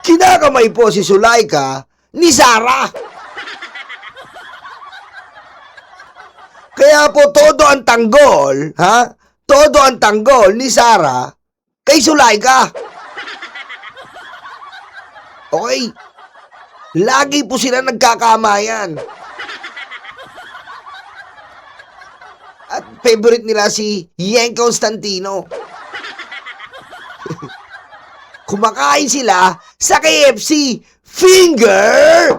Kinakamay po si Zulaika ni Sarah. Kaya po todo ang tanggol, todo ang tanggol ni Sarah kay Zulaika. Okay? Lagi po sila nagkakamayan. At favorite nila si Yen Constantino. Kumakain sila sa KFC. Finger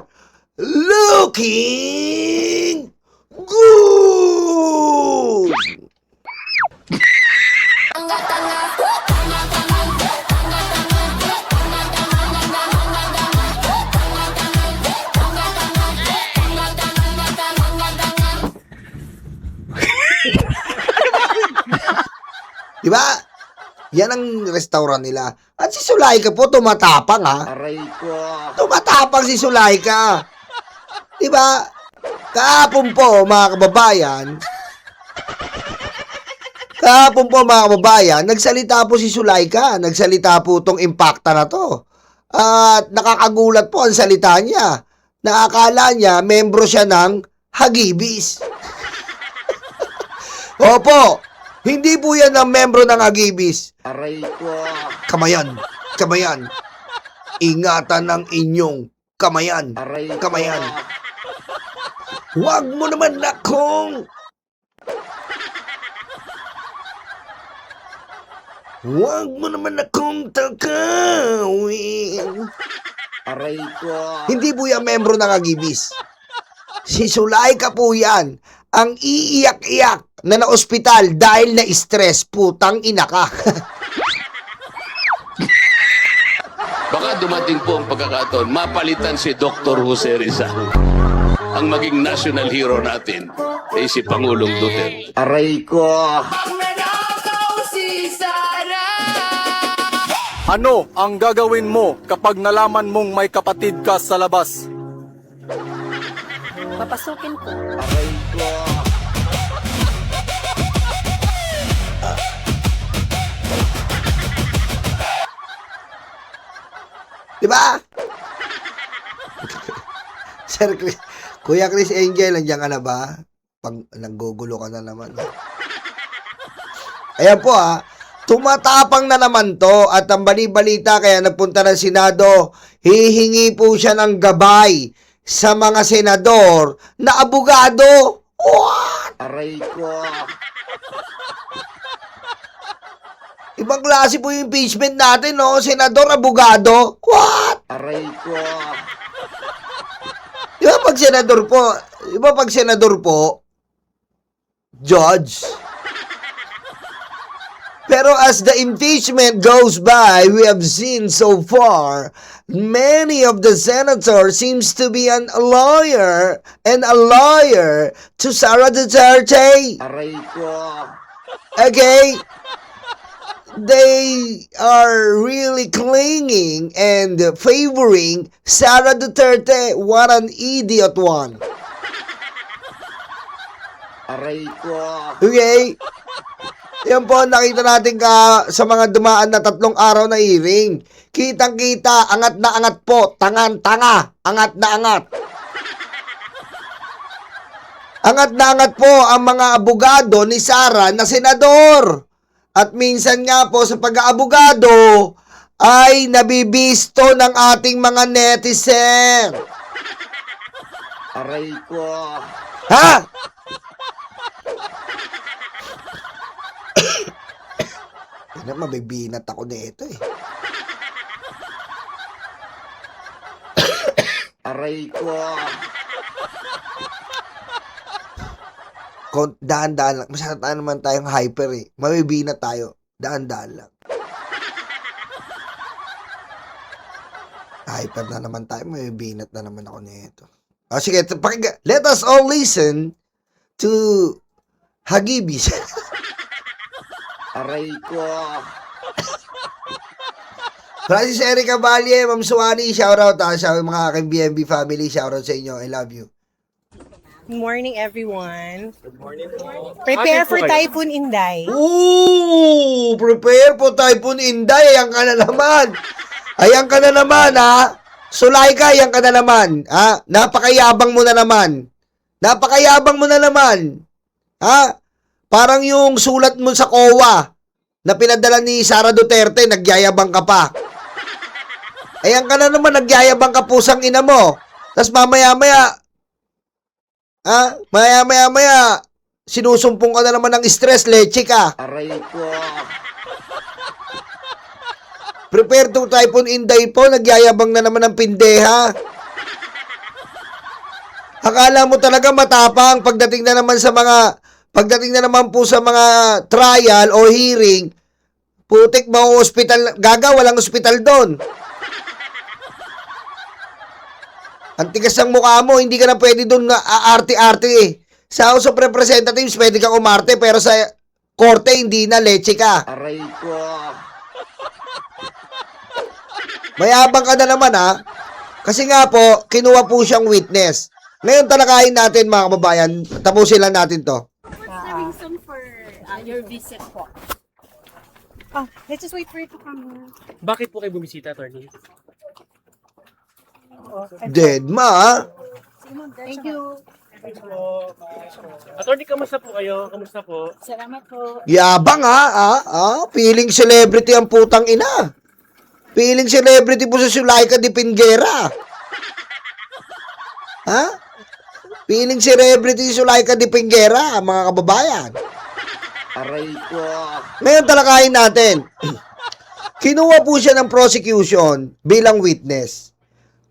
looking good! Diba? Yan ang restaurant nila. At si Zulaika po tumatapang Aray ko. Tumatapang si Zulaika. Diba? Kahapon po mga kababayan, nagsalita po si Zulaika. Nagsalita po tong Impacta na to. At nakakagulat po ang salita niya. Nakakala niya, membro siya ng Hagibis. Opo, hindi po yan ang membro ng Hagibis. Aray ko. Kamayan. Ingatan ng inyong kamayan. Aray ko. Kamayan. Huwag mo naman akong... Huwag mo naman akong takawin. Aray ko. Hindi po yan membro ng Hagibis. Si Zulaika po yan. Ang iiyak-iyak na na-ospital dahil na-stress. Putang ina ka. Baka dumating po ang pagkakataon, mapalitan si Dr. Jose Rizal. Ang maging national hero natin ay si Pangulong Duterte. Aray ko. Ano ang gagawin mo kapag nalaman mong may kapatid ka sa labas? Papasukin ko. Aray ko. Diba? Sir Chris, Kuya Chris Angel, nandiyan ka na ba? Pag nanggugulo ka na naman. Ayan po tumatapang na naman to at ang bali-balita kaya nagpunta ng Senado, hihingi po siya ng gabay sa mga senador na abogado. What? Aray ko. Ibang klase po yung impeachment natin, no? Senador, abogado. What? Aray ko. Di ba pag senador po, judge? Pero as the impeachment goes by, we have seen so far, many of the senators seems to be a lawyer to Sara Duterte. Aray ko. Okay? They are really clinging and favoring Sara Duterte. What an idiot one. Aray ko. Okay? Yan po, nakita natin sa mga dumaan na 3 araw na hearing. Kitang-kita, angat na angat po. Tangan-tanga. Angat na angat. Angat na angat po ang mga abogado ni Sara na senador. At minsan nga po sa pag-aabogado ay nabibisto ng ating mga netizen. Aray ko. Ha? Ano, mabibinat ako nito eh. Aray ko. Daan-daan lang. Masyado naman tayong hyper eh. Mabibinat tayo. Daan-daan lang. Hyper na naman tayo. Mabibinat na naman ako nito. Sige, let us all listen to Hagibis. Aray ko. Francis Erica Valle, Ma'am Suwani, shoutout sa mga aking BNB family. Shoutout sa inyo. I love you. Good morning, everyone. Good morning. Prepare for Typhoon Inday. Ooh! Prepare po Typhoon Inday. Ayan ka na naman. Ayan ka na naman, ha? Sulay ka, ayan ka na naman. Ha? Napakayabang mo na naman. Napakayabang mo na naman. Ha? Parang yung sulat mo sa COA na pinadala ni Sara Duterte, nagyayabang ka pa. Ayan ka na naman, nagyayabang ka pusang ina mo. Tapos mamaya-maya, maya-maya, sinusumpong ka na naman ng stress, leche ka. Aray ko. Prepare to typhoon Inday po, nagyayabang na naman ng pindeha. Akala mo talaga matapang pagdating na naman po sa mga trial o hearing, putik mo hospital, gaga, walang hospital doon. Ang tigas ng mukha mo, hindi ka na pwede doon na aarte-arte eh. Sa House of Representatives, pwede kang umarte, pero sa korte, hindi na, leche ka. Aray ko. Mayabang ka na naman, ha? Kasi nga po, kinuha po siyang witness. Ngayon talakayin natin, mga kababayan. Tapusin lang natin to. What's the reason for your visit po? Let's just wait for it to come. Bakit po kayo bumisita, attorney? Dead ma, ha? Thank you. Attorney, kamusta po kayo? Kamusta po? Salamat po. Yabang, ha? Feeling celebrity ang putang ina. Feeling celebrity po sa Sulaika de Pingera. Ha? Feeling celebrity sa Sulaika de Pingera, mga kababayan. Aray ko. Ngayon talakayin natin. Kinuha po siya ng prosecution bilang witness.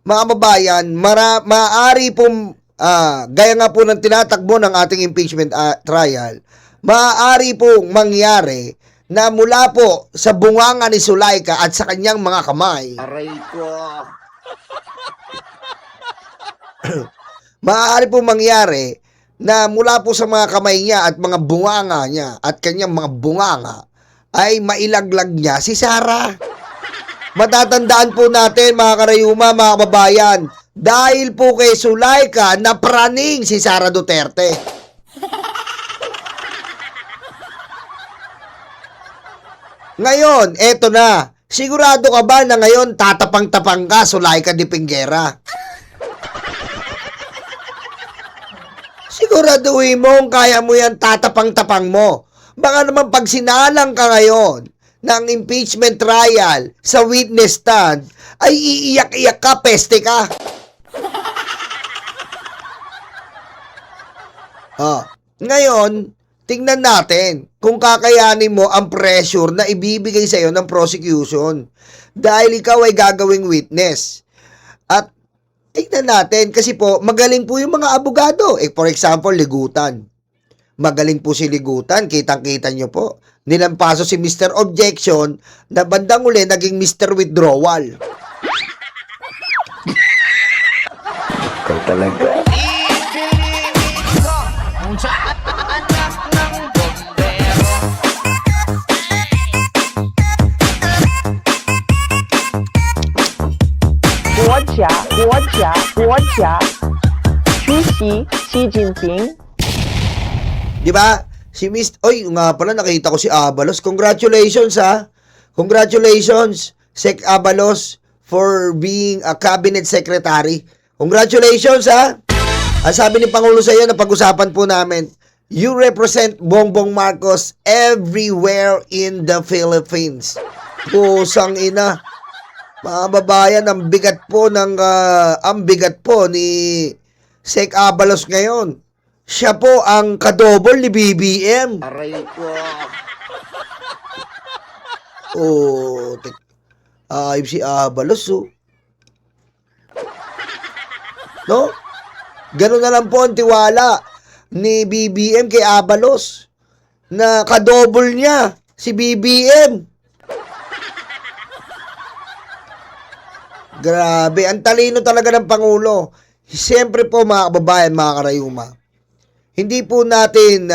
Mga kababayan, maaari pong, gaya nga po ng tinatakbo ng ating impeachment trial, maaari pong mangyari na mula po sa bunganga ni Sulaika at sa kanyang mga kamay, Aray ko. maaari po mangyari na mula po sa mga kamay niya at mga bunganga niya at kanyang mga bunganga ay mailaglag niya si Sara. Matatandaan po natin, mga karayuma, mga kababayan, dahil po kay Sulaika napraning si Sara Duterte. Ngayon, eto na. Sigurado ka ba na ngayon tatapang-tapang ka, Sulaika de Pingera? Siguraduhin mo kaya mo yan, tatapang-tapang mo. Baka naman pag sinalang ka ngayon ng impeachment trial sa witness stand, ay iiyak-iyak ka, peste ka. Ngayon, tingnan natin kung kakayanin mo ang pressure na ibibigay sa iyo ng prosecution dahil ikaw ay gagawing witness. At tingnan natin kasi po magaling po yung mga abogado. For example, Ligutan. Magaling po si Ligutan, kitang-kita nyo po. Nilampaso si Mr. Objection na bandang uli naging Mr. Withdrawal. Ikaw talaga. Xi Jinping. Di ba? Si Oy, nga pala nakita ko si Abalos. Congratulations, ha. Congratulations, Sec Abalos, for being a cabinet secretary. Congratulations, ha. Ang sabi ni Pangulo sa iyo na pag-usapan po namin, you represent Bongbong Marcos everywhere in the Philippines. Pusang ina. Mga babayan, ang bigat po ni Sec Abalos ngayon. Siya po ang kadobol ni BBM. Aray ko. Ayop si Abalos, oh. No? Ganun na lang po ang tiwala ni BBM kay Abalos na kadobol niya si BBM. Grabe, ang talino talaga ng Pangulo. Siyempre po, mga kababayan, mga karayuma, hindi po natin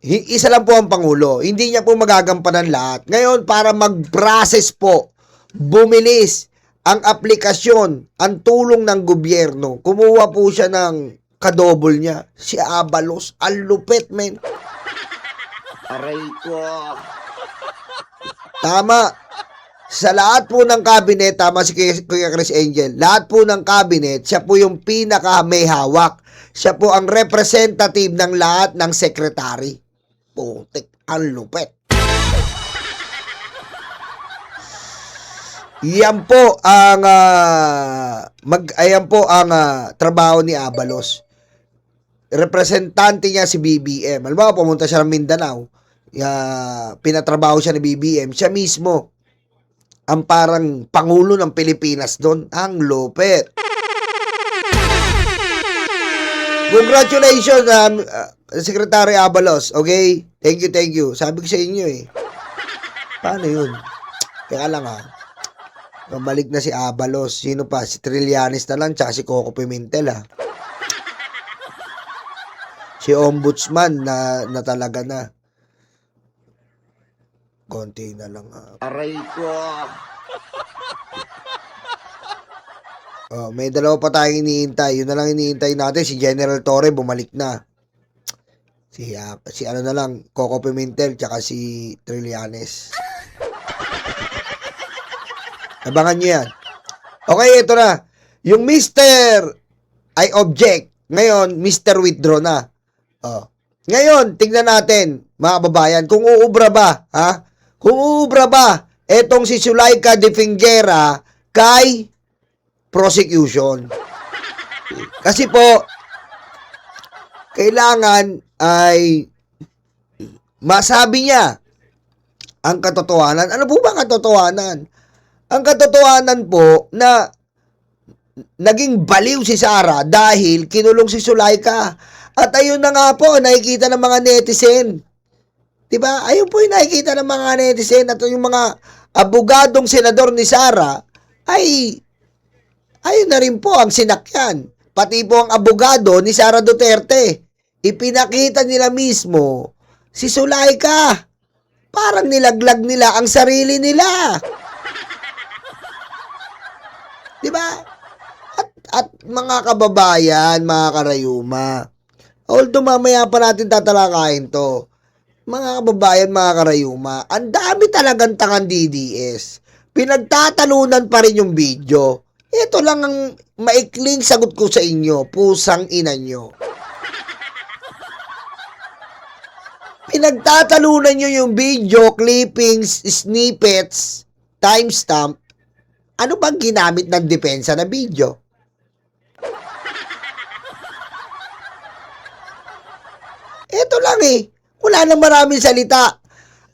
isa lang po ang Pangulo. Hindi niya po magagampanan lahat. Ngayon, para mag-process po, bumilis ang aplikasyon, ang tulong ng gobyerno, kumuha po siya ng kadobol niya. Si Abalos, ang lupit, men. Aray ko. Tama. Sa lahat po ng cabinet, tama si Kuya Chris Angel, lahat po ng cabinet, siya po yung pinaka may hawak. Siya po ang representative ng lahat ng secretary. Putik, ang lupet. Yan po ang trabaho ni Abalos. Representante niya si BBM. Alam mo, pumunta siya ng Mindanao. Pinatrabaho siya ni BBM. Siya mismo ang parang pangulo ng Pilipinas doon. Ang lupet. Congratulations, Secretary Abalos. Okay? Thank you. Sabi ko sa inyo eh. Paano yun? Kaya lang Bumalik na si Abalos. Sino pa? Si Trillanes na lang, tsaka si Coco Pimentel Si Ombudsman na talaga na. Konti na lang Aray ko. May dalawa pa tayong iniintay. Yun na lang iniintay natin. Si General Torre bumalik na. Si ano na lang, Coco Pimentel tsaka si Trillanes. Abangan nyo yan. Okay, ito na. Yung Mr. I object. Ngayon, Mr. Withdraw na. Ngayon, tingnan natin, mga kababayan, kung uubra ba, Kung uubra ba, etong si Sulaika de Fingera kay prosecution. Kasi po, kailangan ay masabi niya ang katotohanan. Ano po ba ang katotohanan? Ang katotohanan po na naging baliw si Sara dahil kinulong si Sulaika. At ayun na nga po, nakikita ng mga netizen. Diba? Ayun po yung nakikita ng mga netizen at yung mga abogadong senador ni Sara ay ayun na rin po ang sinakyan. Pati po ang abogado ni Sara Duterte. Ipinakita nila mismo si Sulaika. Parang nilaglag nila ang sarili nila. Diba? At mga kababayan, mga karayuma, although mamaya pa natin tatalakayin to, mga kababayan, mga karayuma, ang dami talagang tangan DDS. Pinagtatalunan pa rin yung video. Ito lang ang maikling sagot ko sa inyo, pusang ina nyo. Pinagtatalunan nyo yung video, clippings, snippets, timestamp. Ano bang ginamit ng depensa na video? Ito lang Wala nang maraming salita.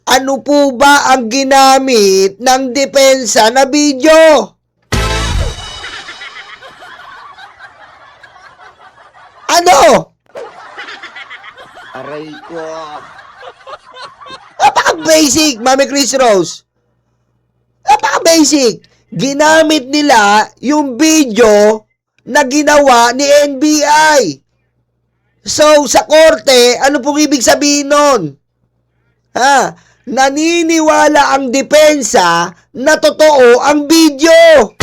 Ano po ba ang ginamit ng depensa na video? Ano? Aray ko. Napaka-basic, Mami Chris Rose. Napaka-basic. Ginamit nila yung video na ginawa ni NBI. So, sa korte, ano pong ibig sabihin nun? Naniniwala ang depensa na totoo ang video.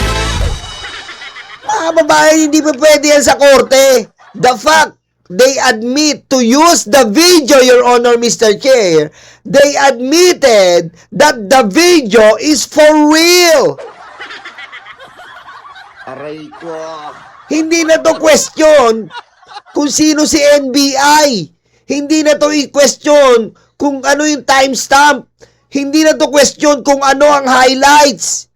Mga babae, hindi pa pwede yan sa korte. The fact they admit to use the video, Your Honor, Mr. Chair, they admitted that the video is for real. Aray ko. Hindi na to question kung sino si NBI. Hindi na to i-question kung ano yung timestamp. Hindi na to question kung ano ang highlights.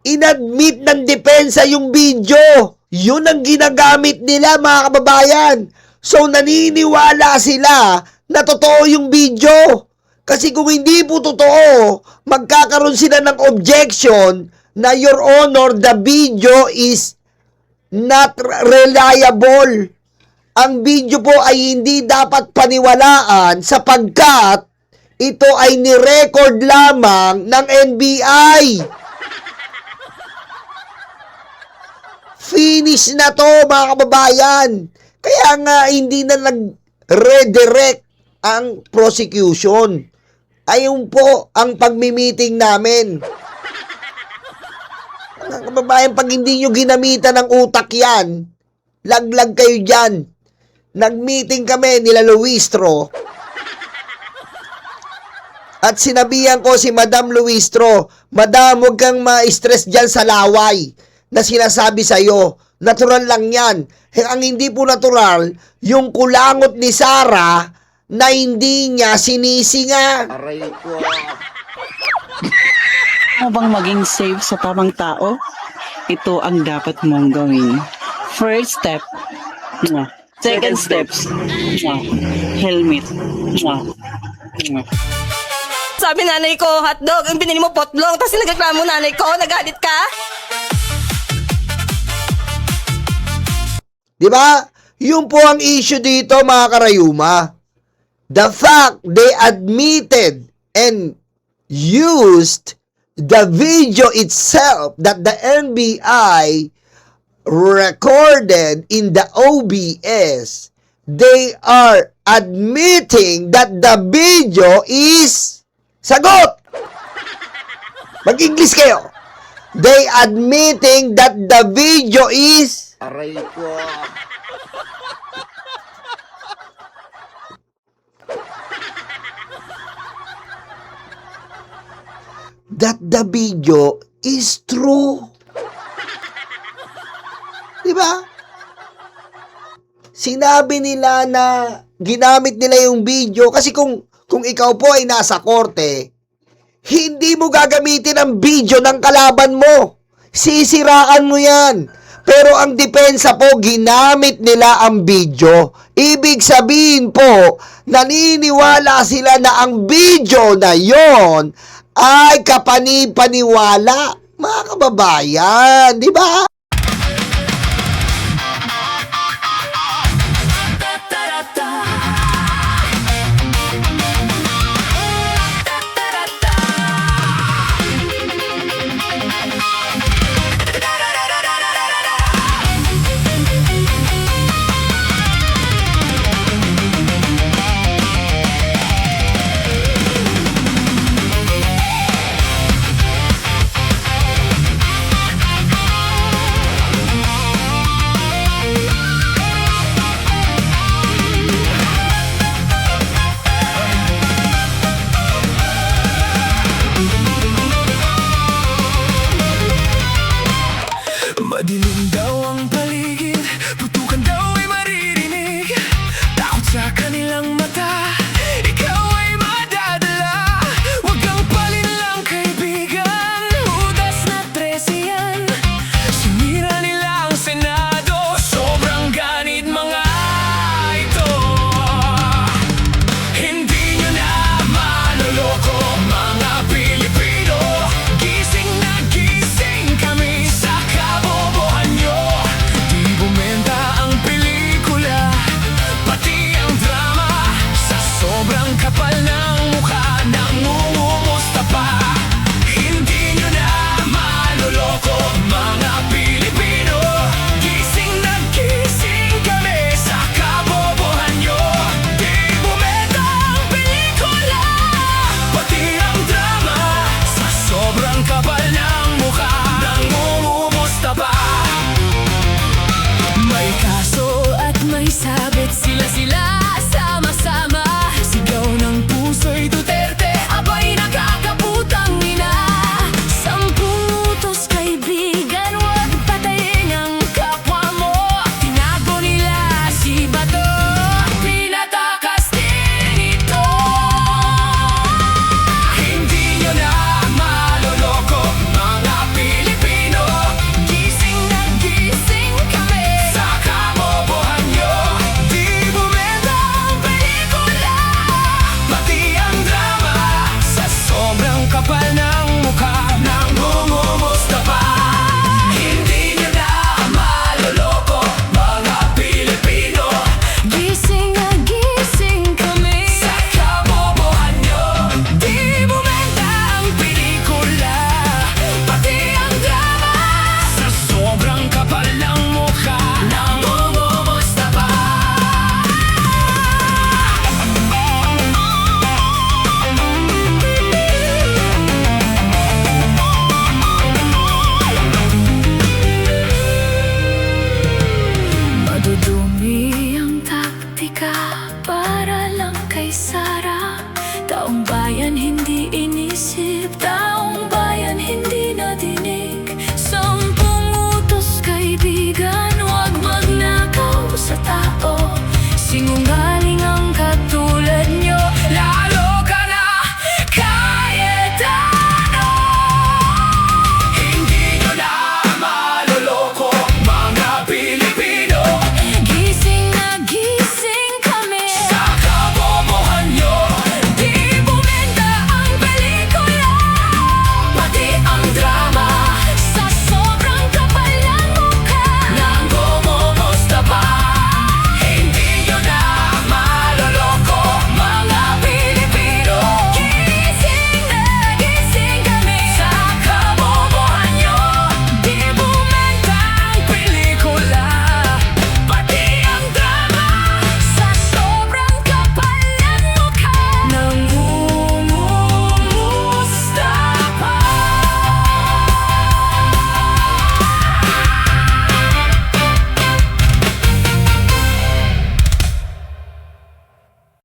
Inadmit ng depensa yung video. Yun ang ginagamit nila, mga kababayan. So, naniniwala sila na totoo yung video. Kasi kung hindi po totoo, magkakaroon sila ng objection na, Your Honor, the video is not reliable. Ang video po ay hindi dapat paniwalaan sapagkat ito ay nirecord lamang ng NBI. Finish na to, mga kababayan. Kaya nga hindi na nag-redirect ang prosecution. Ayun po ang pagmi-meeting namin. Mga kababayan, pag hindi nyo ginamitan ng utak yan, laglag kayo dyan. Nag-meeting kami nila Luistro. At sinabihan ko si Madam Luistro, Madam, huwag kang ma-stress dyan sa laway na sinasabi sa'yo. Natural lang yan. Ang hindi po natural, yung kulangot ni Sarah na hindi niya sinisinga. Aray ko. Ano bang maging safe sa tamang tao? Ito ang dapat mong gawin. First step, mwah. Second steps, mwah. Helmet. Mwah. Mwah. Sabi nanay ko, hotdog, ang binili mo potlong, tapos nagreklamo nanay ko, nagalit ka? Di ba? Yun po ang issue dito, mga karayuma. The fact they admitted and used the video itself that the NBI recorded in the OBS, they are admitting that the video is sagot! Mag-English kayo. They admitting that the video is Aray ko. that the video is true. Diba? Sinabi nila na ginamit nila yung video kasi kung ikaw po ay nasa korte, hindi mo gagamitin ang video ng kalaban mo. Sisiraan mo yan. Pero ang depensa po, ginamit nila ang video. Ibig sabihin po, naniniwala sila na ang video na yon ay kapani-paniwala. Mga kababayan, di ba?